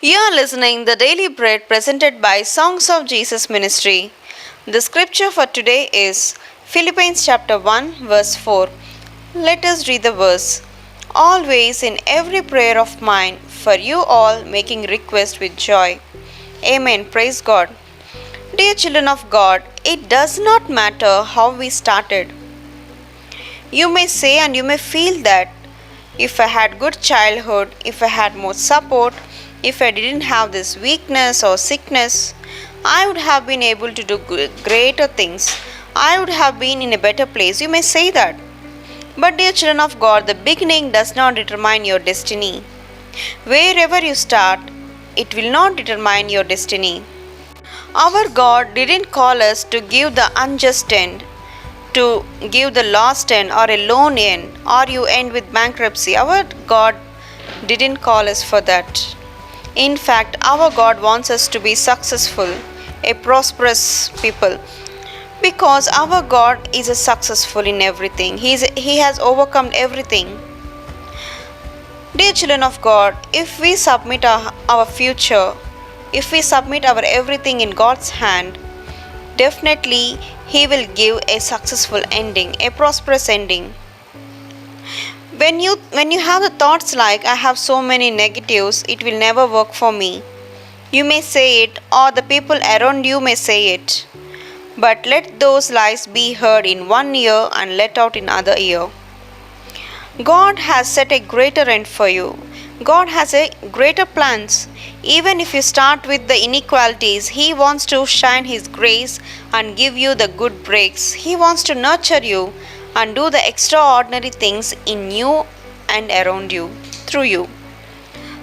You are listening the Daily Bread presented by Songs of Jesus Ministry. The scripture for today is Philippians chapter 1 verse 4. Let us read the verse. Always in every prayer of mine for you all making request with joy. Amen. Praise God. Dear children of God, it does not matter how we started. You may say and you may feel that if I had good childhood, if I had more support, if I didn't have this weakness or sickness, I would have been able to do greater things. I would have been in a better place. You may say that. But dear children of God, the beginning does not determine your destiny. Wherever you start, it will not determine your destiny. Our God didn't call us to give the unjust end, to give the lost end or a lone end, or you end with bankruptcy. Our God didn't call us for that. In fact, our God wants us to be successful, a prosperous people, because our God is a successful in everything. He has overcome everything. Dear children of God, if we submit our future, if we submit our everything in God's hand, definitely He will give a successful ending, a prosperous ending. When you have the thoughts like I have so many negatives, it will never work for me. You may say it, or the people around you may say it. But let those lies be heard in one ear and let out in other ear. God has set a greater end for you. God has a greater plans. Even if you start with the inequalities, He wants to shine His grace and give you the good breaks. He wants to nurture you and do the extraordinary things in you and around you, through you.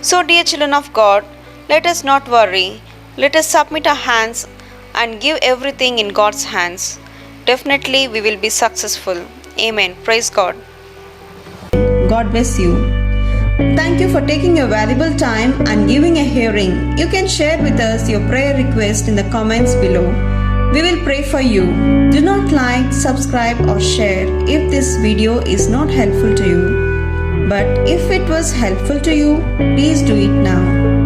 So, dear children of God, let us not worry. Let us submit our hands and give everything in God's hands. Definitely, we will be successful. Amen. Praise God. God bless you. Thank you for taking your valuable time and giving a hearing. You can share with us your prayer request in the comments below. We will pray for you. Do not like, subscribe or share if this video is not helpful to you. But if it was helpful to you, please do it now.